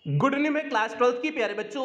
Good evening में class 12th की प्यारे बच्चों।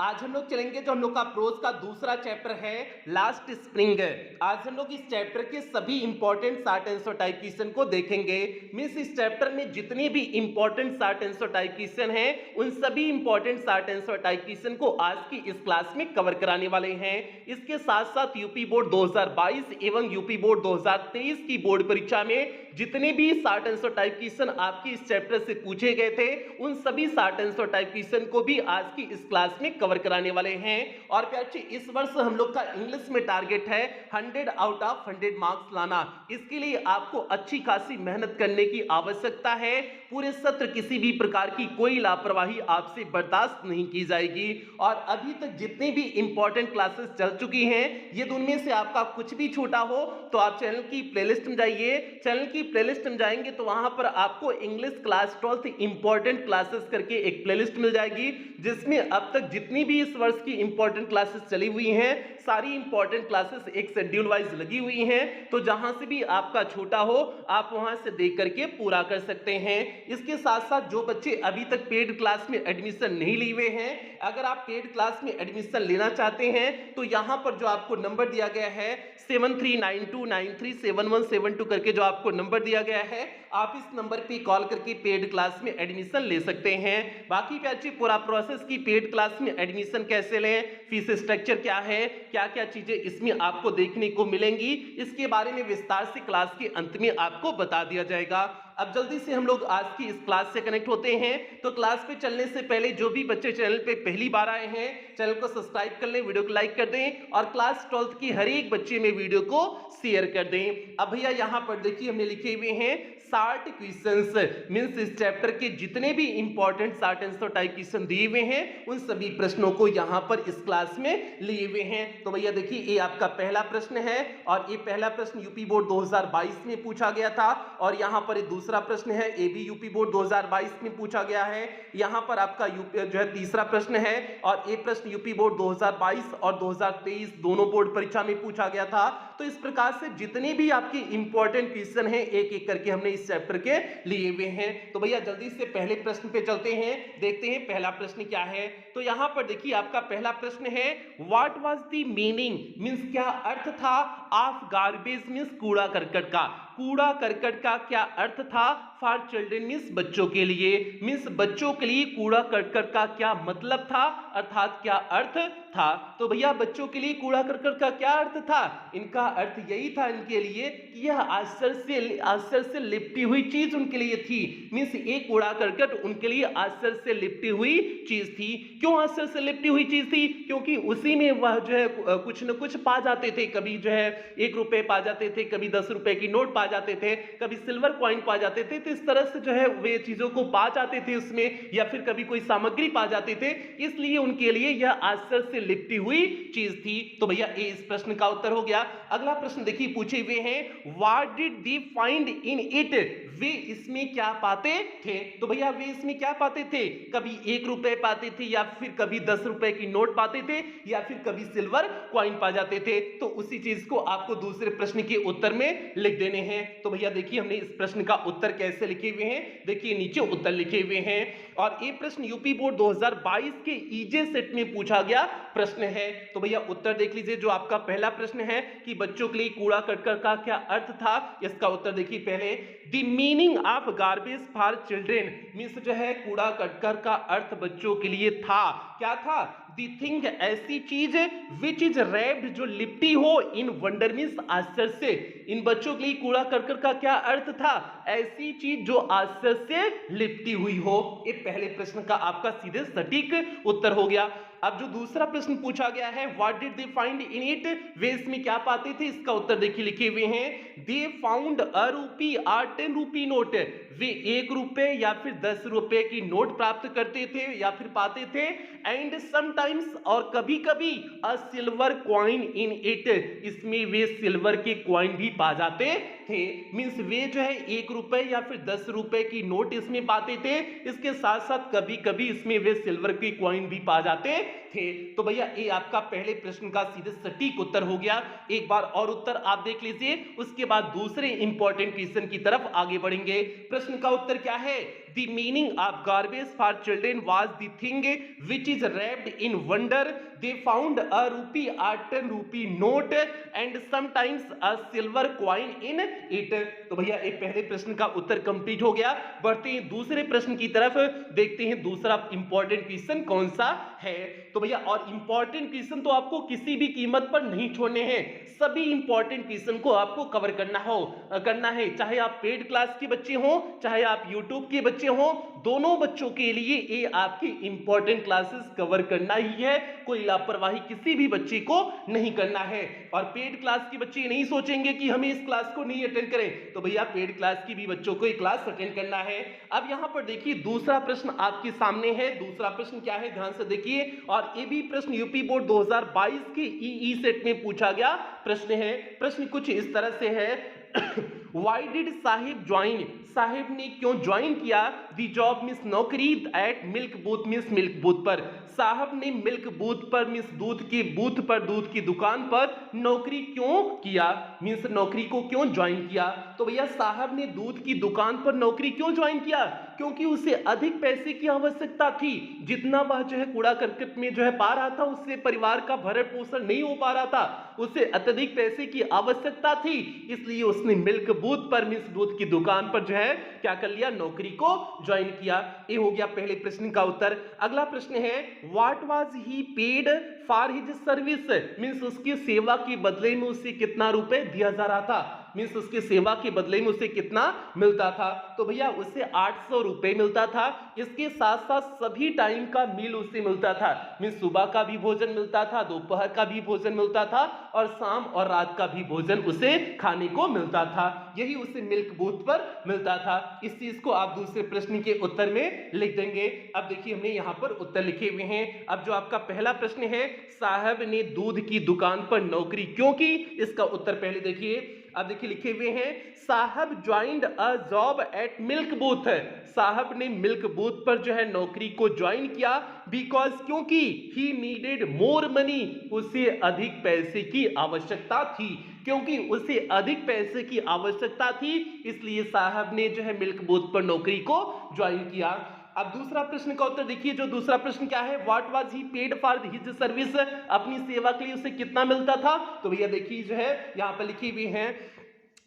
आज हम लोग चलेंगे जो हम लोग का प्रोज का दूसरा चैप्टर है लास्ट स्प्रिंग। आज हम लोग इस चैप्टर के सभी important short answer type question को देखेंगे। मींस इस चैप्टर में जितने भी important short answer type question हैं उन सभी important short answer type question को आज की इस क्लास में कवर कराने वाले हैं। इसके साथ साथ यूपी बोर्ड 2022 एवं यूपी बोर्ड 2023 की बोर्ड परीक्षा में जितने भी शॉर्ट आंसर टाइप क्वेश्चन आपकी इस चैप्टर से पूछे गए थे उन सभी शॉर्ट आंसर टाइप क्वेश्चन को भी आज की इस क्लास में कवर कराने वाले हैं। और प्यारे इस वर्ष हम लोग का इंग्लिश में टारगेट है 100 आउट ऑफ 100 मार्क्स लाना। इसके लिए आपको अच्छी खासी मेहनत करने की आवश्यकता है। पूरे सत्र किसी भी प्रकार की कोई लापरवाही आपसे बर्दाश्त नहीं की जाएगी। और अभी तक जितने भी इंपॉर्टेंट क्लासेस चल चुकी हैं ये उनमें से आपका कुछ भी छूटा हो तो आप चैनल की प्लेलिस्ट में जाइए। चैनल की प्लेलिस्ट में जाएंगे तो वहां पर आपको English class 12th important classes करके एक प्लेलिस्ट मिल जाएगी जिसमें अब तक जितनी भी इस वर्ष की इंपॉर्टेंट क्लासेस चली हुई हैं सारी इंपॉर्टेंट क्लासेस एक शेड्यूल वाइज लगी हुई हैं। तो जहां से भी आपका छूटा हो आप वहां से देख करके पूरा कर सकते हैं। इसके साथ साथ जो बच्चे अभी तक पेड क्लास में एडमिशन नहीं लिए हुए हैं, अगर आप पेड क्लास में एडमिशन लेना चाहते हैं तो यहां पर जो आपको नंबर दिया गया है 7392937172 करके जो आपको नंबर दिया गया है आप इस नंबर पे कॉल करके पेड क्लास में एडमिशन ले सकते हैं। बाकी प्यारे पूरा प्रोसेस की पेड क्लास में एडमिशन कैसे लें, फीस स्ट्रक्चर क्या है, क्या क्या चीजें इसमें आपको देखने को मिलेंगी, इसके बारे में विस्तार से क्लास के अंत में आपको बता दिया जाएगा। अब जल्दी से हम लोग आज की इस क्लास से कनेक्ट होते हैं। तो क्लास पे चलने से पहले जो भी बच्चे चैनल पे पहली बार आए हैं चैनल को सब्सक्राइब कर लें, वीडियो को लाइक कर दें और क्लास 12th की हर एक बच्चे में वीडियो को शेयर कर दें। अब भैया यहां पर देखिए हमने लिखे हुए हैं 60 क्वेश्चंस। मींस इस चैप्टर के जितने भी important short answer type question दिए हुए हैं उन सभी प्रश्नों को यहां पर इस क्लास में लिए हुए हैं। तो भैया देखिए ये आपका पहला प्रश्न है और ये पहला प्रश्न यूपी बोर्ड 2022 में पूछा गया था और यहां पर दूसरा प्रश्न है ये भी यूपी बोर्ड 2022 में पूछा गया है। यहां पर आपका यूपी जो है तीसरा प्रश्न है और ये प्रश्न यूपी बोर्ड 2022 और 2023 दोनों बोर्ड परीक्षा में पूछा गया था। तो इस प्रकार से जितने भी आपके इंपॉर्टेंट क्वेश्चन हैं एक एक करके हमने इस चैप्टर के लिए हुए हैं। तो भैया जल्दी से पहले प्रश्न पे चलते हैं, देखते हैं पहला प्रश्न क्या है। तो यहां पर देखिए आपका पहला प्रश्न है what was the meaning, means क्या अर्थ था ऑफ गार्बेज, मींस कूड़ा करकट का। कूड़ा करकट का क्या अर्थ था फॉर चिल्ड्रन, मींस बच्चों के लिए। मींस बच्चों के लिए कूड़ा करकट का क्या मतलब था अर्थात क्या अर्थ था। तो भैया बच्चों के लिए कूड़ा करकट का क्या अर्थ था, इनका अर्थ यही था इनके लिए कि यह आश्चर्य से लिपटी हुई चीज उनके लिए थी। मींस एक कूड़ा करकट उनके लिए आश्चर्य से लिपटी हुई चीज थी। क्यों आश्चर्य से लिपटी हुई चीज थी, क्योंकि उसी में वह जो है कुछ न कुछ पा जाते थे। कभी जो है 1 रुपए पा जाते थे, कभी 10 रुपए की नोट पा जाते थे, कभी सिल्वर कॉइन पा जाते थे। तो इस तरह से जो है वे चीजों को पा जाते थे उसमें, या फिर कभी कोई सामग्री पा जाते थे, इसलिए उनके लिए यह आश्चर्य से लिपटी हुई चीज थी। तो भैया ये इस प्रश्न का उत्तर हो गया। अगला प्रश्न देखिए पूछे हुए हैं what did they find in it, वे इसमें क्या पाते थे। तो भैया वे इसमें क्या पाते थे, कभी 1 रुपए पाते थे या फिर कभी 10 रुपए की नोट पाते थे या फिर कभी सिल्वर कॉइन पा जाते थे। तो उसी चीज को आपको दूसरे प्रश्न के उत्तर में लिख देने हैं। तो भैया देखिए हमने इस प्रश्न का उत्तर कैसे लिखे हुए हैं, देखिए नीचे उत्तर लिखे हुए हैं। और ये प्रश्न यूपी बोर्ड 2022 के ईजे सेट में पूछा गया प्रश्न है। तो भैया उत्तर देख लीजिए। जो आपका पहला प्रश्न है कि बच्चों के लिए कूड़ा करकट का क्या अर्थ था, इसका उत्तर देखिए पहले the meaning of garbage for children, means जो है कूड़ा करकट का अर्थ बच्चों के लिए था, क्या था, दी थिंग ऐसी चीज विच इज रैप्ड जो लिपटी हो इन वंडर, मींस आश्चर्य से। इन बच्चों के लिए कूड़ा करकट का क्या अर्थ था, ऐसी चीज जो आश्चर्य से लिपटी हुई हो। ये पहले प्रश्न का आपका सीधे सटीक उत्तर हो गया। अब जो दूसरा प्रश्न पूछा गया है what did they find in it, वे इसमें क्या पाते थे, इसका उत्तर देखिए लिखे हुए हैं दे फाउंड अ रूपी और 10 रूपी नोट, वे 1 रुपए या फिर 10 रुपए की नोट प्राप्त करते थे या फिर पाते थे। एंड समटाइम्स और कभी कभी अ सिल्वर कॉइन इन इट, इसमें वे सिल्वर के कॉइन भी पा जाते थे। मींस वे जो है 1 रुपए या फिर 10 रुपए की नोट इसमें पाते थे, इसके साथ साथ कभी कभी इसमें वे सिल्वर की कॉइन भी पा जाते थे। तो भैया ये आपका पहले प्रश्न का सीधे सटीक उत्तर हो गया। एक बार और उत्तर आप देख लीजिए, उसके बाद दूसरे इंपॉर्टेंट क्वेश्चन की तरफ आगे बढ़ेंगे। प्रश्न का उत्तर क्या है, the meaning of garbage for children was the thing which is wrapped in wonder, they found a रूपी or 10 rupee note and sometimes a silver coin in it। तो भैया एक पहले प्रश्न का उत्तर कंप्लीट हो गया। बढ़ते हैं दूसरे प्रश्न की तरफ, देखते हैं दूसरा इंपॉर्टेंट क्वेश्चन कौन सा है। तो भैया और इंपॉर्टेंट क्वेश्चन तो आपको किसी भी कीमत पर नहीं छोड़ने हैं, सभी इंपॉर्टेंट क्वेश्चन को आपको कवर करना है, चाहे आप पेड क्लास के बच्चे हो, चाहे आप यूट्यूब के बच्चे हो, दोनों बच्चों के लिए ये आपकी इंपॉर्टेंट क्लासेस कवर करना ही है। कोई लापरवाही किसी भी बच्चे को नहीं करना है। और पेड क्लास के बच्चे नहीं सोचेंगे कि हमें इस क्लास को नहीं अटेंड करें, तो भैया पेड क्लास की भी बच्चों को ये क्लास अटेंड करना है। अब यहां पर देखिए दूसरा प्रश्न आपके सामने है। दूसरा प्रश्न क्या है, ध्यान से देखिए, और ये भी प्रश्न यूपी बोर्ड 2022 के ई सेट में पूछा गया प्रश्न है। प्रश्न कुछ इस तरह से है why did Saheb join, Saheb ने क्यों ज्वाइन किया दी जॉब मिस नौकरी एट मिल्क बूथ मिस मिल्क बूथ पर, साहब ने मिल्क बूथ पर मिस दूध के बूथ पर दूध की दुकान पर नौकरी क्यों किया, मींस नौकरी को क्यों ज्वाइन किया। तो भैया साहब ने दूध की दुकान पर नौकरी क्यों ज्वाइन किया, क्योंकि उसे अधिक पैसे की आवश्यकता थी। जितना वह जो है कूड़ा करकट में जो है पा रहा था, उससे परिवार का भरण पोषण नहीं हो पा रहा था, उसे अत्यधिक पैसे की आवश्यकता थी, इसलिए उसने मिल्क बूथ पर मिस दूध की दुकान पर जो है क्या कर लिया, नौकरी को ज्वाइन किया। ये हो गया पहले प्रश्न का उत्तर। अगला प्रश्न है what was he paid for his service, means उसकी सेवा के बदले में उसे कितना रुपए दिया जा रहा था, मींस उसके सेवा के बदले में उसे कितना मिलता था। तो भैया उसे 800 रुपए मिलता था। इसके साथ साथ सभी टाइम का मील उसे मिलता था, मींस सुबह का भी भोजन मिलता था, दोपहर का भी भोजन मिलता था, और शाम और रात का भी भोजन उसे खाने को मिलता था। यही उसे मिल्क बूथ पर मिलता था। इस चीज को आप दूसरे प्रश्न के उत्तर में लिख देंगे। अब देखिए हमने यहां पर उत्तर लिखे हुए हैं। अब जो आपका पहला प्रश्न है साहब ने दूध की दुकान पर नौकरी क्यों की, इसका उत्तर पहले देखिए। अब देखिए लिखे हुए हैं साहब joined a job eight milk booth, साहब ने मिल्क बूथ पर जो है नौकरी को ज्वाइन किया बिकॉज क्योंकि ही नीडेड मोर मनी, उसे अधिक पैसे की आवश्यकता थी, क्योंकि उसे अधिक पैसे की आवश्यकता थी, इसलिए साहब ने जो है मिल्क बूथ पर नौकरी को ज्वाइन किया। अब दूसरा प्रश्न का उत्तर देखिए। जो दूसरा प्रश्न क्या है, what was he paid for his service, अपनी सेवा के लिए उसे कितना मिलता था। तो भैया देखिए जो है यहाँ पर लिखी हुई है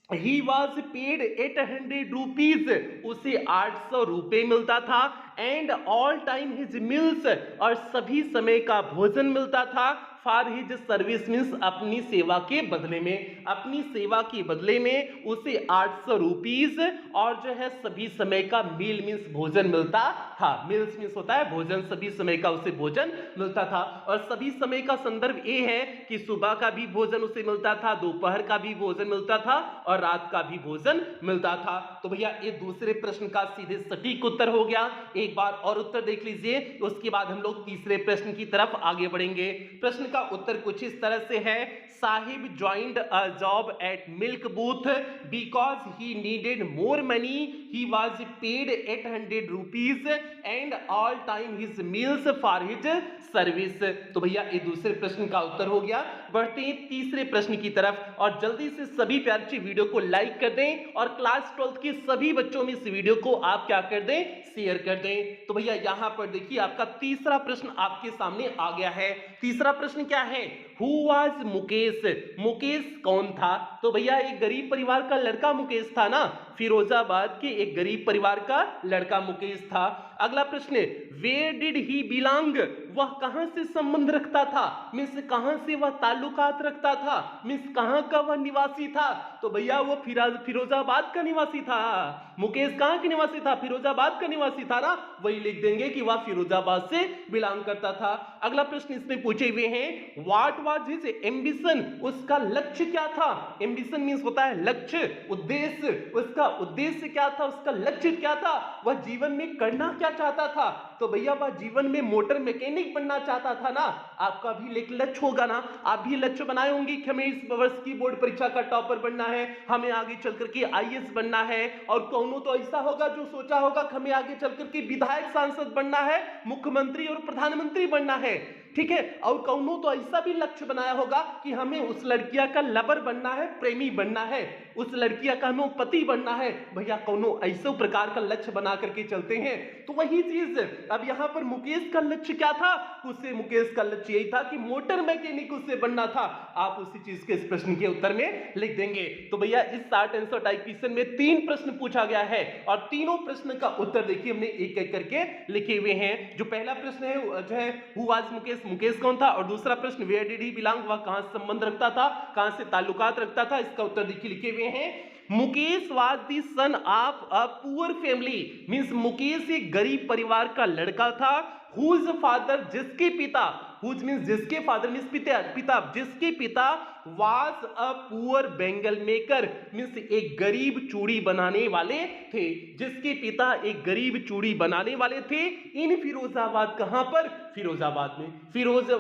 ही वॉज पेड 800 रुपीज, उसे 800 रुपए मिलता था, and all time his meals, और सभी समय का भोजन मिलता था, फॉर हिज सर्विस मीन्स अपनी सेवा के बदले में, अपनी सेवा के बदले में उसे 800 रुपीज और जो है सभी समय का मील मीन्स भोजन मिलता था। मील्स मीन्स होता है भोजन, सभी समय का उसे भोजन मिलता था। और सभी समय का संदर्भ ये है कि सुबह का भी भोजन उसे मिलता था, दोपहर का भी भोजन मिलता था, और रात का भी भोजन मिलता था। तो भैया ये दूसरे प्रश्न का सीधे सटीक उत्तर हो गया। एक बार और उत्तर देख लीजिए, उसके बाद हम लोग तीसरे प्रश्न की तरफ आगे बढ़ेंगे। प्रश्न का उत्तर कुछ इस तरह से है Sahib joined a job eight milk booth because he needed more money, he was paid 800 rupees and all time his meals for his service. तो भैया ये दूसरे प्रश्न का उत्तर हो गया। बढ़ते हैं तीसरे प्रश्न की तरफ, और जल्दी से सभी प्यारे बच्चे वीडियो को लाइक कर दें, और क्लास 12 के सभी बच्चों में इस वीडियो को आप क्या कर दें, शेयर कर दें। तो भैया यहां पर देखिए आपका तीसरा प्रश्न आपके सामने आ गया है। तीसरा प्रश्न क्या है, हु वाज मुकेश, मुकेश कौन था। तो भैया एक गरीब परिवार का लड़का मुकेश था ना, फिरोजाबाद के एक गरीब परिवार का लड़का मुकेश था। अगला प्रश्न, वेयर डिड ही बिलोंग, वह कहां से संबंध रखता था, मींस कहां से वह ताल्लुकात रखता था, मींस कहां का वह निवासी था। तो भैया वो फिरोजाबाद का निवासी था। मुकेश कहां के निवासी था, फिरोजाबाद का निवासी था ना, वही लिख देंगे कि वह फिरोजाबाद से बिलोंग करता था। अगला प्रश्न इसमें पूछे हुए हैं, व्हाट वाज हिज एम्बिशन, उसका लक्ष्य क्या था। एम्बिशन मींस होता है लक्ष्य, उद्देश्य, उसका उद्देश्य क्या था, उसका लक्ष्य क्या था, वह जीवन में करना क्या चाहता था। तो भैया वह जीवन में मोटर मैकेनिक बनना चाहता था ना। आपका भी एक लक्ष्य होगा ना, आप भी लक्ष्य बनाए होंगे कि हमें इस वर्ष की बोर्ड परीक्षा का टॉपर बनना है, हमें आगे चल करके आईएएस बनना है। और कौनो तो ऐसा होगा जो सोचा होगा कि हमें आगे चल करके विधायक सांसद बनना है, मुख्यमंत्री और प्रधानमंत्री बनना है। ठीक है। और कौनो तो ऐसा भी लक्ष्य बनाया होगा कि हमें उस लड़किया का लवर बनना है, प्रेमी बनना है, उस लड़किया का हमें पति बनना है। भैया कौनो ऐसे प्रकार का लक्ष्य बना करके चलते हैं। तो वही चीज अब यहाँ पर मुकेश का लक्ष्य क्या था, उससे मुकेश का लक्ष्य यही था कि मोटर मैकेनिक उससे बनना था। आप उसी चीज के इस प्रश्न के उत्तर में लिख देंगे। तो भैया इस शॉर्ट आंसर टाइप क्वेश्चन में 3 प्रश्न पूछा गया है और तीनों प्रश्न का उत्तर देखिए हमने एक एक करके लिखे हुए हैं। जो पहला प्रश्न है जो है हु वाज मुकेश, मुकेश कौन था, और दूसरा प्रश्न वेयर डिड ही बिलोंग, वह कहां से संबंध रखता था, कहां से ताल्लुकात रखता था। इसका उत्तर देखिए लिखे हुए हैं Mukesh was the son of a poor family, means Mukesh एक गरीब परिवार का लड़का था। हुज फादर, जिसके पिता, हुज मींस जिसके फादर मींस पिता, जिसके पिता was a poor bangle maker, means एक गरीब चूड़ी बनाने वाले थे, जिसके पिता एक गरीब चूड़ी बनाने वाले थे। इन फिरोजाबाद, कहां पर, फिरोजाबाद में,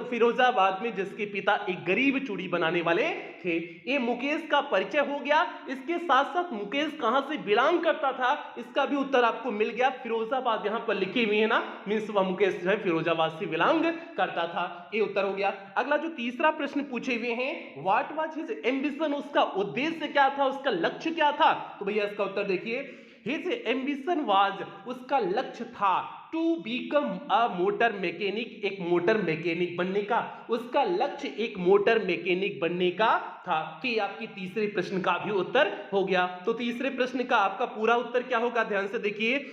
फिरोजाबाद में जिसके पिता एक गरीब चूड़ी बनाने वाले थे। ये मुकेश का परिचय हो गया। इसके साथ साथ मुकेश कहां से बिलोंग करता था, इसका भी उत्तर आपको मिल गया। फिरोजाबाद यहां पर लिखी हुई है ना, मींस वह मुकेश जो है फिरोजाबाद से बिलोंग करता था। ये उत्तर हो गया। अगला जो तीसरा प्रश्न पूछे हुए हैं व्हाट वाज हिज एम्बिशन, उसका उद्देश्य क्या था, उसका लक्ष्य क्या था। तो भैया इसका उत्तर देखिए हिज एम्बिशन वाज, उसका लक्ष्य था to become a motor mechanic, एक मोटर मैकेनिक बनने का, उसका लक्ष्य एक मोटर मैकेनिक बनने का था। कि आपकी तीसरे प्रश्न का भी उत्तर हो गया। तो तीसरे प्रश्न का आपका पूरा उत्तर क्या होगा, ध्यान से देखिए।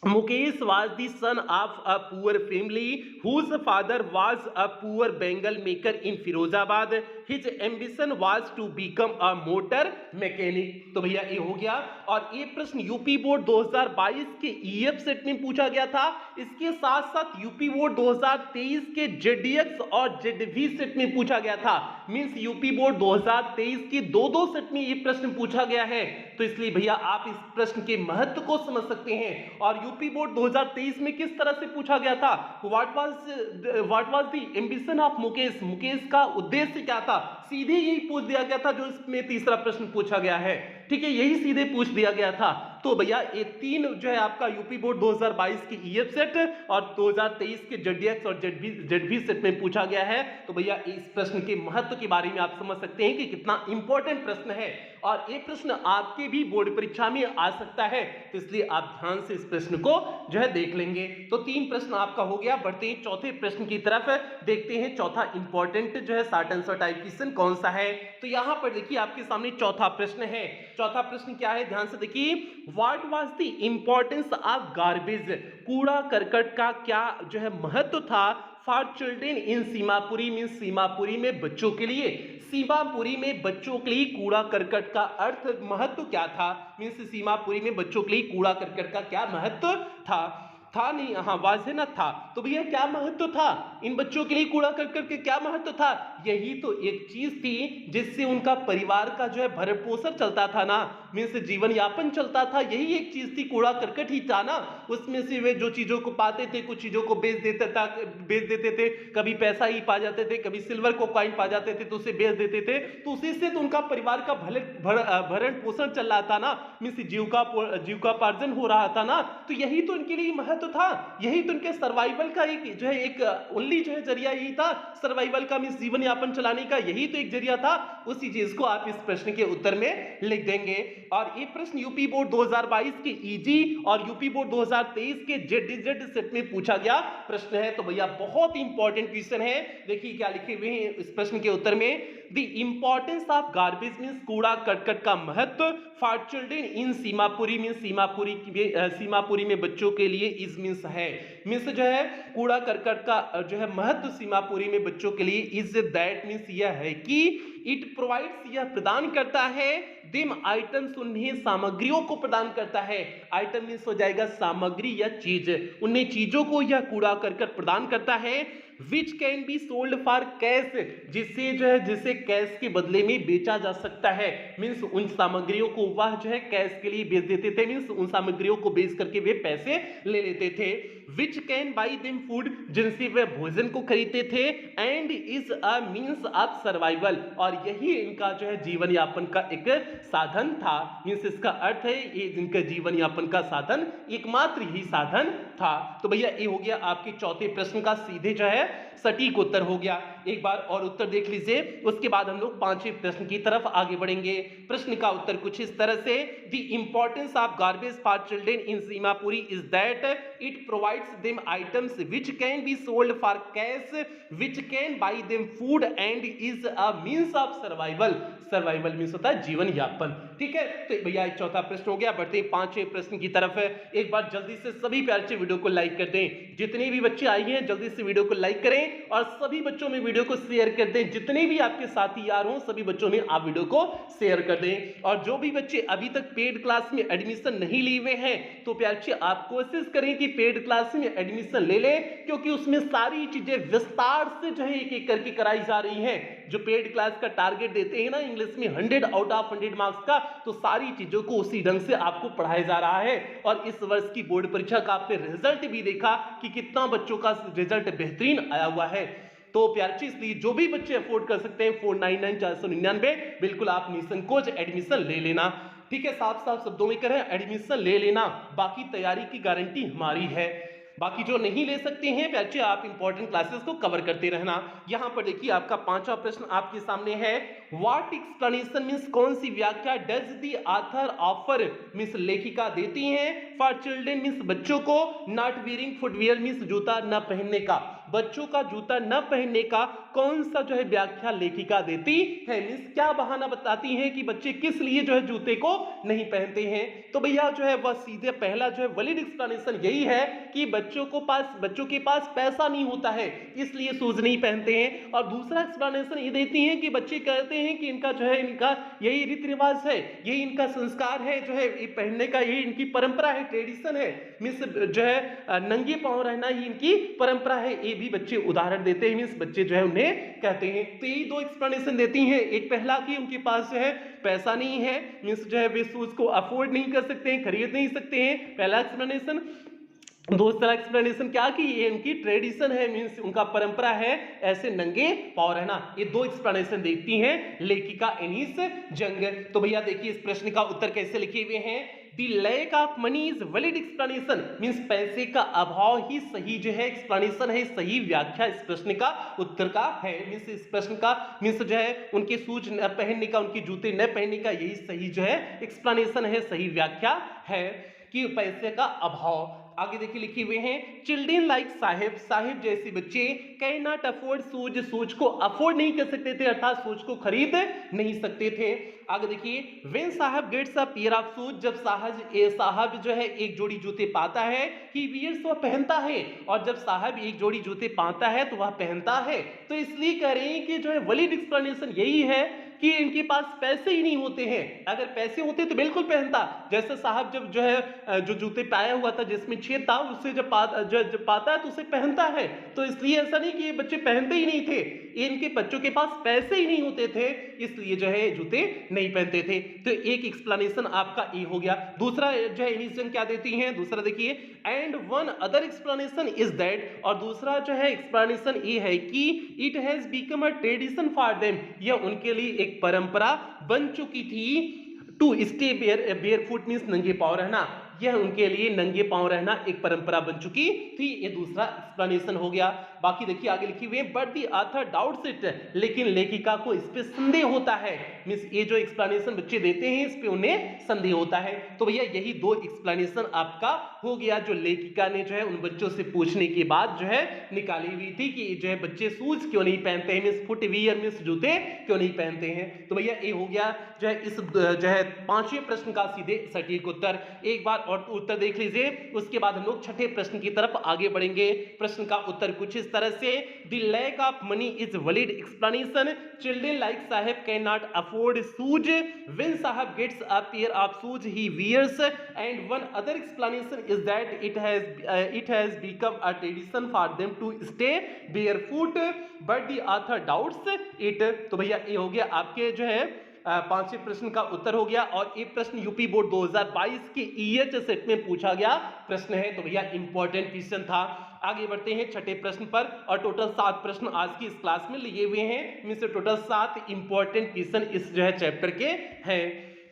Mukesh was the son of a poor family whose father was a poor bangle maker in Firozabad. His ambition was to become a motor mechanic. तो भैया ये हो गया। और ये प्रश्न यूपी बोर्ड 2022 के ईएफ सेट में पूछा गया था। इसके साथ साथ यूपी बोर्ड 2023 के जेडीएक्स और जेडवी सेट में पूछा गया था। मींस यूपी बोर्ड 2023 के दो सेट में ये प्रश्न पूछा गया है। तो इसलिए भैया आप इस प्रश्न के महत्व को समझ सकते हैं। और यूपी बोर्ड 2023 में किस तरह से पूछा गया था, what was the ambition of Mukesh, Mukesh का उद्देश्य क्या था, सीधे यही पूछ दिया गया था जो इसमें तीसरा प्रश्न पूछा गया है। ठीक है, यही सीधे पूछ दिया गया था। तो भैया ये 3 जो है आपका यूपी बोर्ड 2022 की ईएफ सेट और 2023 के जेडीएक्स और जेडवी सेट में पूछा गया है। तो भैया इस प्रश्न के महत्व के बारे में आप समझ सकते हैं कि कितना इंपॉर्टेंट प्रश्न है और ये प्रश्न आपके भी बोर्ड परीक्षा में आ सकता है। तो इसलिए आप ध्यान से इस प्रश्न को जो है देख लेंगे। तो 3 प्रश्न आपका हो गया। बढ़ते हैं चौथे प्रश्न की तरफ, देखते हैं चौथा इंपॉर्टेंट जो है शॉर्ट आंसर टाइप क्वेश्चन कौन सा है। तो यहां पर देखिए आपके सामने चौथा प्रश्न है। चौथा प्रश्न क्या है, ध्यान से देखिए। What was the importance of garbage, कूड़ा करकट का क्या जो है महत्व था for children in Seemapuri, mean Seemapuri में बच्चों के लिए, सीमापुरी में बच्चों के लिए कूड़ा करकट का अर्थ महत्व क्या था, मीन्स सीमापुरी में बच्चों के लिए कूड़ा करकट का क्या महत्व था नहीं, हाँ वाज है ना था। तो भैया क्या महत्व था इन बच्चों के लिए कूड़ा करकट के, क्या महत्व था, यही तो एक चीज थी जिससे उनका परिवार का जो है भरण पोषण चलता था ना, मीन्स जीवन यापन चलता था। यही एक चीज थी, कूड़ा करकट ही था ना। उसमें से वे जो चीजों को पाते थे, कुछ चीजों को बेच देते थे, कभी पैसा ही पा जाते थे, कभी सिल्वर को कॉइन पा जाते थे तो उसे बेच देते थे। तो उसी से तो उनका परिवार का भरण पोषण चल रहा था ना, मीन्स जीविकोपार्जन हो रहा था ना। तो यही तो इनके लिए महत्व था, यही तो इनके सर्वाइवल का एक जो है एक ओनली जो है जरिया यही था सर्वाइवल का, मींस जीवन यापन चलाने का यही तो एक जरिया था। उसी चीज को आप इस प्रश्न के उत्तर में लिख देंगे। और ये प्रश्न यूपी बोर्ड 2022 के ईजी और यूपी बोर्ड 2023 के जेड सेट में पूछा गया प्रश्न है। तो भैया बहुत इंपॉर्टेंट क्वेश्चन है। देखिए क्या लिखे हुए हैं इस प्रश्न के उत्तर में, the importance of garbage means कूड़ा करकट का महत्व for children in Seemapuri, means Seemapuri में बच्चों के लिए इज मींस है, मींस जो है कूड़ा करकट का जो है महत्व सीमापुरी में बच्चों के लिए इज दैट मींस यह है कि इट प्रोवाइड्स, यह प्रदान करता है, देम आइटम्स, उन्हें सामग्रियों को प्रदान करता है। आइटम मींस हो जाएगा सामग्री या चीज, उन्हें चीजों को यह कूड़ा करकट प्रदान करता है। Which can be sold for cash, जिसे जो है जिसे कैश के बदले में बेचा जा सकता है, मींस उन सामग्रियों को वह जो है कैश के लिए बेच देते थे, मींस उन सामग्रियों को बेच करके वे पैसे ले लेते थे। Which can buy them food, जिनसे वे भोजन को खरीदते थे। And is a means of survival, और यही इनका जो है जीवन यापन का एक साधन था, मींस इसका अर्थ है ये जिनका जीवन यापन का साधन एकमात्र यही साधन था। था। तो भैया ये हो गया आपके चौथे प्रश्न का सीधे जो है सटीक उत्तर हो गया। एक बार और उत्तर देख लीजिए, उसके बाद हम लोग पांचवें प्रश्न की तरफ आगे बढ़ेंगे। प्रश्न का उत्तर कुछ इस तरह से, the importance of garbage for children in Seemapuri is that it provides them items which can be sold for cash, which can buy them food and is a means of survival. Survival means होता है जीवन यापन। ठीक है, तो भैया चौथा प्रश्न हो गया। बढ़ते हैं पांचवें प्रश्न की तरफ। एक बार जल्दी से सभी प्यारे से वीडियो को लाइक कर दें। जितने भी बच्चे आए हैं जल्दी से वीडियो को लाइक करें और सभी बच्चों में वीडियो को शेयर कर दें। जितने भी आपके साथी यार हों सभी बच्चों में आप वीडियो को शेयर कर दें। और जो भी बच्चे अभी तक पेड क्लास में एडमिशन नहीं लिए हुए हैं तो प्यारे आप कोशिश करें कि पेड क्लास में एडमिशन ले लें, क्योंकि उसमें सारी चीजें विस्तार से जो है एक एक करके कराई जा रही हैं। जो पेड क्लास का टारगेट देते हैं ना इंग्लिश में 100 आउट ऑफ 100 मार्क्स का, तो सारी चीजों को उसी ढंग से आपको पढ़ाया जा रहा है। और इस वर्ष की बोर्ड परीक्षा का आपने रिजल्ट भी देखा कि कितना बच्चों का रिजल्ट बेहतरीन आया हुआ है। तो प्यारे इसलिए जो भी बच्चे अफोर्ड कर सकते हैं 499 499 बिल्कुल आप निसंकोच एडमिशन ले लेना। ठीक है, साफ साफ शब्दों में करें एडमिशन ले लेना, बाकी तैयारी की गारंटी हमारी है। बाकी जो नहीं ले सकते हैं प्यारे आप इंपॉर्टेंट क्लासेस को कवर करते रहना। यहां पर देखिए आपका पांचवा प्रश्न आपके सामने है, व्हाट एक्सप्लेनेशन मींस कौन सी व्याख्या does the author offer means लेखिका देती हैं फॉर चिल्ड्रन मींस बच्चों को, नॉट वेयरिंग फुटवियर मींस जूता न पहनने का, बच्चों का जूता न पहनने का कौन सा जो है व्याख्या लेखिका देती है। मींस क्या बहाना बताती हैं कि बच्चे किस लिए जो है जूते को नहीं पहनते हैं। तो भैया जो है वह सीधे पहला जो है वैलिड एक्सप्लेनेशन यही है कि बच्चों के पास पैसा नहीं होता है इसलिए शूज नहीं पहनते हैं। और दूसरा एक्सप्लेनेशन ये देती हैं कि बच्चे कहते हैं कि इनका जो है इनका यही रीति रिवाज है, यही इनका संस्कार है, जो है ये पहनने का यही इनकी परंपरा है, ट्रेडिशन है, मींस जो है नंगे पांव रहना ही इनकी परंपरा है। ये भी बच्चे उदाहरण देते हैं, मींस बच्चे जो है उन्हें कहते हैं। तो यही दो एक्सप्लेनेशन देती हैं, एक पहला कि उनके पास जो है पैसा नहीं है, मींस जो है वे शूज को अफोर्ड नहीं कर सकते हैं, खरीद नहीं सकते हैं, पहला एक्सप्लेनेशन। दूसरा एक्सप्लेनेशन क्या कि ये इनकी ट्रेडिशन है, मींस उनका परंपरा है ऐसे नंगे पांव रहना। ये दो एक्सप्लेनेशन देती हैं लेखिका एनीस जंग। तो भैया देखिए इस प्रश्न का उत्तर कैसे लिखे हुए हैं, the lack of money is valid explanation means पैसे का अभाव ही सही जो है एक्सप्लेनेशन है, सही व्याख्या इस प्रश्न का उत्तर का है। मींस इस प्रश्न का मींस जो है उनके शूज न पहनने का, उनके जूते न पहनने का यही सही जो है एक्सप्लेनेशन है, सही व्याख्या है कि पैसे का अभाव। आगे देखिए लिखे हुए हैं, चिल्ड्रन लाइक साहिब, साहिब जैसे बच्चे can not afford shoes, shoes को अफोर्ड नहीं कर सकते थे अर्थात शूज को खरीद नहीं सकते थे। आगे देखिए, when Saheb gets a pair of shoes, जब साहब जो है एक जोड़ी जूते पाता है, ही वियर्स वह पहनता है, और जब साहब एक जोड़ी जूते पाता है तो वह पहनता है। तो इसलिए कह रहे हैं कि जो है वैलिड एक्सप्लेनेशन यही है कि इनके पास पैसे ही नहीं होते हैं, अगर पैसे होते तो बिल्कुल पहनता। जैसे साहब जब जो है जो जूते पाया हुआ था जिसमें छेद था उससे जब पाता है तो उसे पहनता है। तो इसलिए ऐसा नहीं कि ये बच्चे पहनते ही नहीं थे, इनके बच्चों के पास पैसे ही नहीं होते थे इसलिए जो है जूते नहीं पहनते थे। तो एक एक्सप्लेनेशन आपका ये हो गया। दूसरा जो है इनिशियल क्या देती हैं, दूसरा देखिए, and one other explanation is that, और दूसरा जो है एक्सप्लेनेशन ये है कि it has become a tradition for them, यह उनके लिए एक परंपरा बन चुकी थी, to stay barefoot means नंगे पांव रहना, यह उनके लिए नंगे पांव रहना एक परंपरा बन चुकी थी। ये दूसरा एक्सप्लेनेशन हो गया। बाकी देखिए आगे लिखी हुई है, but the author doubts it, लेकिन लेखिका को इस पे संदेह होता है, मींस ये जो एक्सप्लेनेशन बच्चे देते हैं इस पे उन्हें संदेह होता है। तो भैया यही दो एक्सप्लेनेशन आपका हो गया जो लेखिका ने जो है उन बच्चों से पूछने के बाद जो है निकाली हुई थी कि जो है बच्चे शूज क्यों नहीं पहनते हैं, मींस फुटवियर मींस जूते क्यों नहीं पहनते हैं। तो भैया ये हो गया जो है इस जो है पांचवें प्रश्न का सीधे सटीक उत्तर। एक बार और उत्तर देख लीजिए, उसके बाद हम लोग छठे प्रश्न की तरफ आगे बढ़ेंगे। प्रश्न का उत्तर कुछ इस तरह से, the lack of money is valid explanation, children like Saheb can not afford shoes, when Saheb gets a pair of shoes he wears, and one other explanation is that it has become a tradition for them to stay barefoot, but the author doubts it. तो भैया ये हो गया आपके जो है पांचवें प्रश्न का उत्तर हो गया। और ये प्रश्न यूपी बोर्ड 2022 के ईएच सेट में पूछा गया प्रश्न है, तो भैया इंपॉर्टेंट क्वेश्चन था। आगे बढ़ते हैं छठे प्रश्न पर, और टोटल 7 प्रश्न आज की इस क्लास में लिए हुए हैं, मींस टोटल 7 इंपॉर्टेंट क्वेश्चन इस जो है चैप्टर के हैं।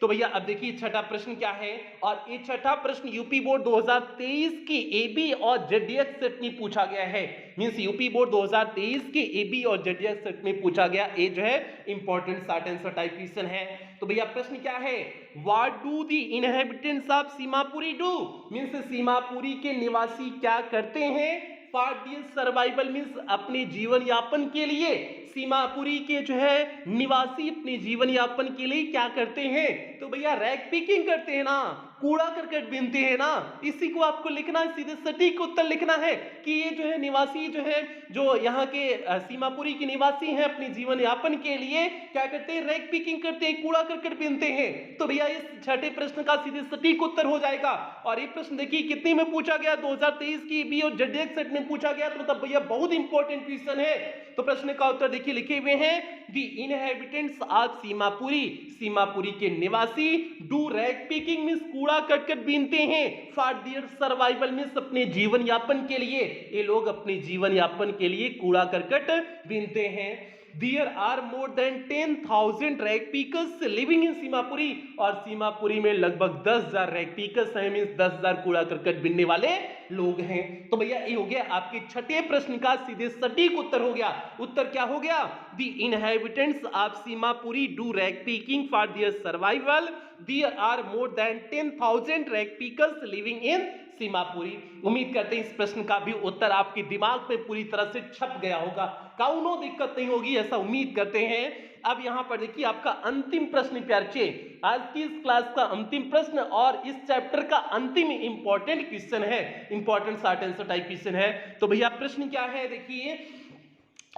तो भैया अब देखिए छठा प्रश्न क्या है, और ये छठा प्रश्न यूपी बोर्ड 2023 की एबी और जेडीएक्स सेट में पूछा गया है। मींस यूपी बोर्ड 2023 के एबी और जेडीएक्स सेट में पूछा गया, ये जो है important short answer type question है। तो भैया प्रश्न क्या है, what do the inhabitants of Seemapuri do, means Seemapuri के निवासी क्या करते हैं, फॉर दियर सर्वाइवल, मींस अपने जीवन यापन के लिए। सीमापुरी के जो है निवासी अपने जीवन यापन के लिए क्या करते हैं, तो भैया रैग पिकिंग करते हैं ना, कूड़ा करकट बीनते हैं ना। इसी को आपको लिखना है, सीधे सटीक उत्तर लिखना है कि ये जो है निवासी जो है, जो यहाँ के सीमापुरी के निवासी हैं, अपने जीवन यापन के लिए क्या करते हैं, रैग पिकिंग करते हैं, कूड़ा करकट बीनते हैं। तो भैया इस छठे प्रश्न का सीधे सटीक उत्तर हो जाएगा। और ये प्रश्न देखिए कितने में पूछा गया, 2023 की बी और जेडीएक्स सेट में पूछा गया, तो मतलब भैया बहुत इंपॉर्टेंट क्वेश्चन है। तो प्रश्न का उत्तर देखिए लिखे हुए हैं, the inhabitants of Seemapuri, Seemapuri के निवासी डू रैग पिकिंग, मींस कूड़ा करकट बीनते हैं, फॉर देयर सर्वाइवल, मींस अपने जीवन यापन के लिए। ये लोग अपने जीवन यापन के लिए कूड़ा करकट बीनते हैं। There are more than 10,000 rag pickers living in Seemapuri, और सीमापुरी में लगभग 10,000 रैग पिकर्स हैं, मींस 10,000 कूड़ा करकट बीनने वाले लोग हैं। तो भैया ये हो गया आपके छठे प्रश्न का सीधे सटीक उत्तर हो गया। उत्तर क्या हो गया, the inhabitants of Seemapuri do rag picking for their survival, there are more than 10,000 rag pickers living in Seemapuri. उम्मीद करते हैं इस प्रश्न का भी उत्तर आपके दिमाग में पूरी तरह से छप गया होगा, कौनो दिक्कत नहीं होगी, ऐसा उम्मीद करते हैं। अब यहां पर देखिए आपका अंतिम प्रश्न प्यारे, आज की इस क्लास का अंतिम प्रश्न और इस चैप्टर का अंतिम इंपॉर्टेंट क्वेश्चन है, important short answer type question है। तो भैया प्रश्न क्या है, देखिए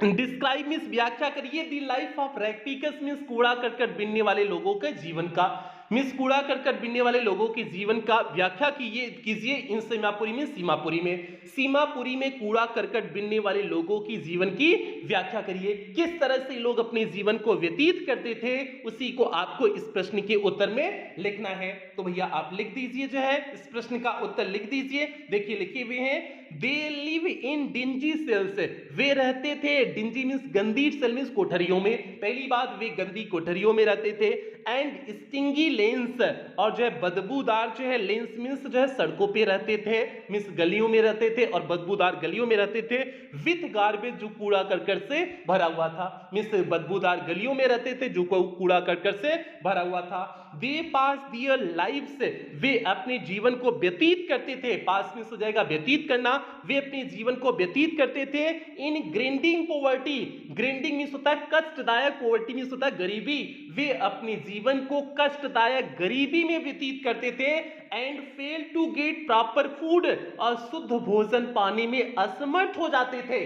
डिस्क्राइब मींस व्याख्या करिए the life of rag pickers, means कूड़ा करकट बीनने वाले लोगों के जीवन का, मींस कूड़ा करकट बीनने वाले लोगों के जीवन का व्याख्या कीजिए इन सीमापुरी में, सीमापुरी में, सीमापुरी में कूड़ा करकट बीनने वाले लोगों की जीवन की व्याख्या करिए, किस तरह से लोग अपने जीवन को व्यतीत करते थे, उसी को आपको इस प्रश्न के उत्तर में लिखना है। तो भैया आप लिख दीजिए, जो है इस प्रश्न का उत्तर लिख दीजिए। देखिए लिखे हुए हैं, they live in dingy cells, वे रहते थे, डिंजी मींस गंदी, सेल मींस कोठरियों में, पहली बात वे गंदी कोठरियों में रहते थे, एंड स्टिंगी लेंस, और जो है बदबूदार जो है लेंस मींस जो है सड़कों पे रहते थे, मींस गलियों में रहते थे और बदबूदार गलियों में रहते थे, विथ गार्बेज जो कूड़ा करकट से भरा हुआ था, मींस बदबूदार गलियों में रहते थे जो कूड़ा करकट से भरा हुआ था। दे पास दियर लाइव्स, वे अपने जीवन को व्यतीत करते थे, पास मींस हो जाएगा व्यतीत करना, वे अपने जीवन को व्यतीत करते थे इन ग्रिंडिंग पॉवर्टी, ग्रिंडिंग मींस होता है कष्टदायक, पॉवर्टी मींस होता है गरीबी, वे अपने जीवन को कष्टदायक गरीबी में व्यतीत करते थे, and fail to get proper food, और शुद्ध भोजन पाने में असमर्थ हो जाते थे।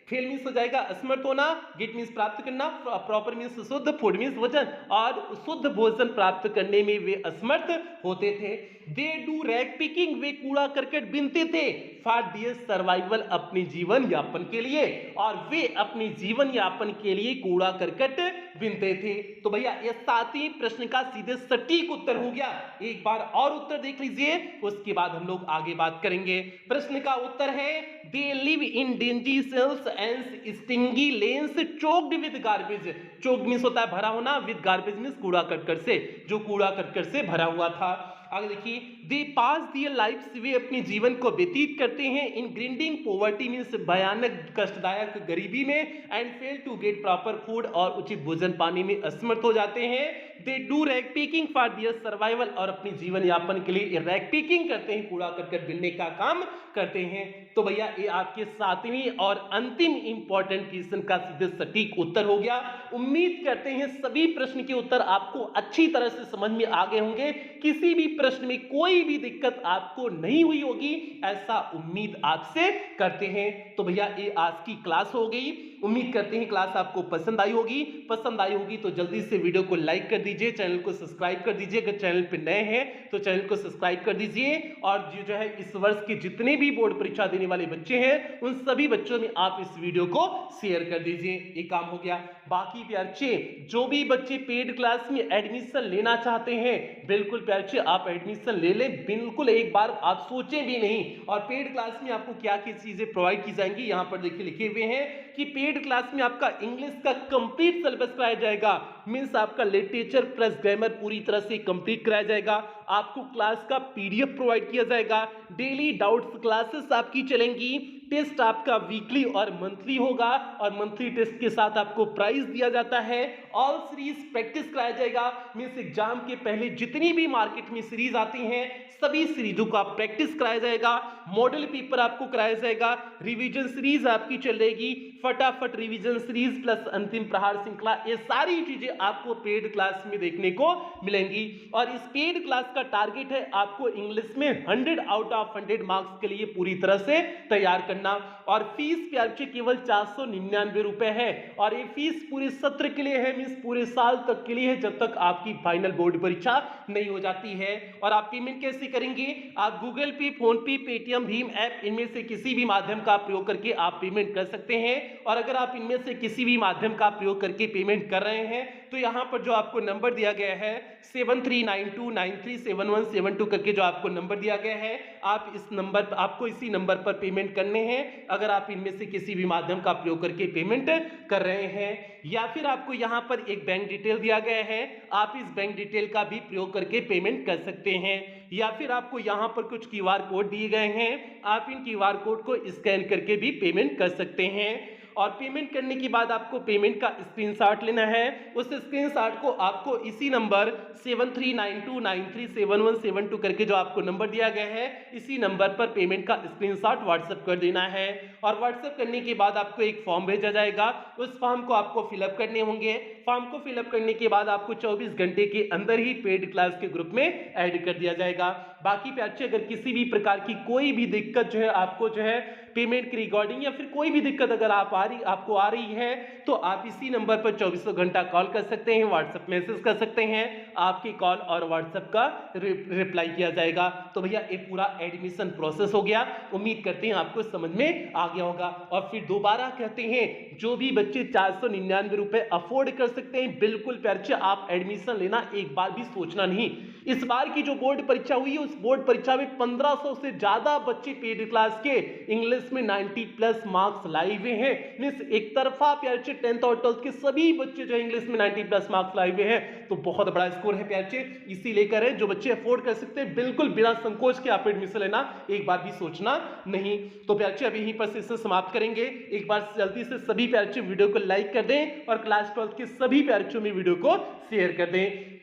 फेल मींस हो जाएगा असमर्थ होना, गेट मींस प्राप्त करना, प्रॉपर मींस शुद्ध, फूड मींस भोजन, और शुद्ध भोजन प्राप्त करने में वे असमर्थ होते थे। दे डू रैग पिकिंग, वे कूड़ा करकट बीनते थे, फॉर देयर सर्वाइवल, अपने जीवन यापन के लिए, और वे अपने जीवन यापन के लिए कूड़ा करकट बीनते थे। तो भैया ये 7वें प्रश्न का सीधे सटीक उत्तर हो गया। एक बार और उत्तर देख लीजिए, उसके बाद हम लोग आगे बात करेंगे। प्रश्न का उत्तर है, they live in dingy cells and stingy lanes choked with garbage, choked means होता है भरा होना, विद गार्बेज मींस कूड़ा करकट से, जो कूड़ा करकट से भरा हुआ था। आगे देखिए, दे पास दियर लाइफ्स, वे अपने जीवन को व्यतीत करते हैं इन ग्रिंडिंग पॉवर्टी मींस भयानक कष्टदायक गरीबी में, and fail to get proper food, और उचित भोजन पाने में असमर्थ हो जाते हैं। They do rag picking for their survival, और अपने जीवन यापन के लिए रैग पिकिंग करते हैं, कूड़ा करकट बीनने का काम करते हैं। तो भैया ये आपके 7वें और अंतिम इंपॉर्टेंट क्वेश्चन का सीधे सटीक उत्तर हो गया। उम्मीद करते हैं सभी प्रश्न के उत्तर आपको अच्छी तरह से समझ में आ गए होंगे, किसी भी प्रश्न में कोई भी दिक्कत आपको नहीं हुई होगी, ऐसा उम्मीद आपसे करते हैं। तो भैया ये आज की क्लास हो गई, उम्मीद करते हैं क्लास आपको पसंद आई होगी। पसंद आई होगी तो जल्दी से वीडियो को लाइक कर दीजिए, चैनल को सब्सक्राइब कर दीजिए, अगर चैनल पे नए हैं तो चैनल को सब्सक्राइब कर दीजिए, और जो है इस वर्ष के जितने भी बोर्ड परीक्षा देने वाले बच्चे हैं उन सभी बच्चों में आप इस वीडियो को शेयर कर दीजिए। ये काम हो गया। बाकी प्यारे जो भी बच्चे पेड क्लास में एडमिशन लेना चाहते हैं, बिल्कुल प्यारे आप एडमिशन ले लें, बिल्कुल एक बार आप सोचें भी नहीं। और पेड क्लास में आपको क्या क्या चीजें प्रोवाइड की जाएंगी, यहाँ पर देखिए लिखे हुए हैं कि पेड पेड क्लास में आपका इंग्लिश का कंप्लीट सिलेबस कराया जाएगा, मींस आपका लिटरेचर प्लस ग्रामर पूरी तरह से कंप्लीट कराया जाएगा। आपको क्लास का पीडीएफ प्रोवाइड किया जाएगा, डेली डाउट्स क्लासेस आपकी चलेंगी, टेस्ट आपका वीकली और मंथली होगा और मंथली टेस्ट के साथ आपको प्राइज दिया जाता है। ऑल सीरीज प्रैक्टिस कराया जाएगा, मींस एग्जाम के पहले जितनी भी मार्केट में सीरीज आती हैं सभी सीरीजों का प्रैक्टिस कराया जाएगा, मॉडल पेपर आपको कराया जाएगा, रिवीजन सीरीज आपकी चलेगी, फटाफट रिवीजन सीरीज प्लस अंतिम प्रहार श्रृंखला, ये सारी चीजें आपको पेड क्लास में देखने को मिलेंगी। और इस पेड क्लास का टारगेट है आपको इंग्लिश में 100 आउट ऑफ 100 मार्क्स के लिए पूरी तरह से तैयार करना। और फीस प्यार से केवल 499 रुपए है और ये फीस पूरे सत्र के लिए है, मींस पूरे साल तक के लिए है जब तक आपकी फाइनल बोर्ड परीक्षा नहीं हो जाती है। और आप पेमेंट कैसे करेंगे? आप गूगल पे, फोन पे, पेटीएम, भीम ऐप इनमें से किसी भी माध्यम का प्रयोग करके आप पेमेंट कर सकते हैं। और अगर आप इनमें से किसी भी माध्यम का प्रयोग करके पेमेंट कर रहे हैं तो यहां पर जो आपको नंबर दिया गया है 7392937172 करके जो आपको नंबर दिया गया है, आप इस नंबर पर, आपको इसी नंबर पर पेमेंट करने हैं अगर आप इनमें से किसी भी माध्यम का प्रयोग करके पेमेंट कर रहे हैं। या फिर आपको यहां पर एक बैंक डिटेल दिया गया है, आप इस बैंक डिटेल का भी प्रयोग करके पेमेंट कर सकते हैं। या फिर आपको यहां पर कुछ क्यूआर कोड दिए गए हैं, आप इन क्यूआर कोड को स्कैन करके भी पेमेंट कर सकते हैं। और पेमेंट करने के बाद आपको पेमेंट का स्क्रीनशॉट लेना है, उस स्क्रीनशॉट को आपको इसी नंबर 7392937172 करके जो आपको नंबर दिया गया है इसी नंबर पर पेमेंट का स्क्रीनशॉट व्हाट्सएप कर देना है। और व्हाट्सएप करने के बाद आपको एक फॉर्म भेजा जाएगा, उस फॉर्म को आपको फिलअप करने होंगे। फॉर्म को फिलअप करने के बाद आपको 24 घंटे के अंदर ही पेड क्लास के ग्रुप में ऐड कर दिया जाएगा। बाकी पे अच्छे अगर किसी भी प्रकार की कोई भी दिक्कत जो है आपको जो है पेमेंट की रिगार्डिंग या फिर कोई भी दिक्कत अगर आपको आ रही है तो आप इसी नंबर पर 24 घंटा कॉल कर सकते हैं, व्हाट्सएप मैसेज कर सकते हैं, आपकी कॉल और व्हाट्सएप का रिप्लाई किया जाएगा। तो भैया ये पूरा एडमिशन प्रोसेस हो गया, उम्मीद करते हैं आपको समझ में आ गया होगा। और फिर दोबारा कहते हैं जो भी बच्चे 499 रुपए अफोर्ड कर सकते हैं बिल्कुल प्यार से आप एडमिशन लेना एक बार भी सोचना नहीं। इस बार की जो बोर्ड परीक्षा हुई है उस बोर्ड परीक्षा में 1500 से ज्यादा बच्चे पेड क्लास के इंग्लिश में 90+ मार्क्स लाए हुए हैं, मींस एक तरफा प्यार से 10th और 12th के सभी बच्चे जो इंग्लिश में 90+ मार्क्स लाए हुए हैं, तो बहुत बड़ा स्कोर है प्यार से। इसी लेकर है जो बच्चे अफोर्ड कर सकते हैं बिल्कुल बिना संकोच के आप एडमिशन लेना एक बार भी सोचना नहीं। तो प्यार से अभी यहीं पर सेशन समाप्त करेंगे। एक बार जल्दी से सभी प्यार से वीडियो को लाइक कर दें और क्लास 12th के सभी प्यार में वीडियो को शेयर कर दें।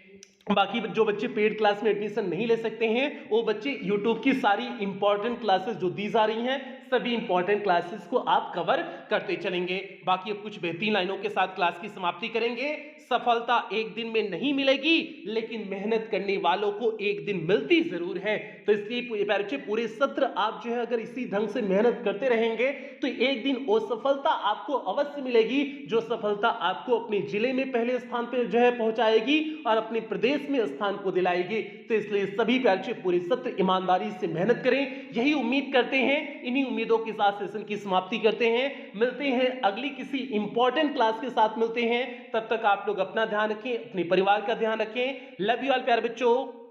बाकी जो बच्चे पेड क्लास में एडमिशन नहीं ले सकते हैं वो बच्चे YouTube की सारी इंपॉर्टेंट क्लासेस जो दी जा रही हैं सभी इंपॉर्टेंट क्लासेस को आप कवर करते चलेंगे। बाकी अब कुछ बेहतरीन लाइनों के साथ क्लास की समाप्ति करेंगे। सफलता एक दिन में नहीं मिलेगी लेकिन मेहनत करने वालों को एक दिन मिलती जरूर है। तो इसलिए पूरे सत्र आप जो है अगर इसी ढंग से मेहनत करते रहेंगे तो एक दिन वो सफलता आपको अवश्य मिलेगी, जो सफलता आपको अपने जिले में पहले स्थान पर जो है पहुंचाएगी और अपने प्रदेश में स्थान को दिलाएगी। तो इसलिए सभी प्यारे पूरे सत्र ईमानदारी से मेहनत करें, यही उम्मीद करते हैं। इन्हीं उम्मीदों के साथ सेशन की समाप्ति करते हैं। मिलते हैं अगली किसी इंपॉर्टेंट क्लास के साथ मिलते हैं। तब तक आप लोग अपना ध्यान रखें, अपने परिवार का ध्यान रखें। लव यू ऑल प्यारे बच्चों।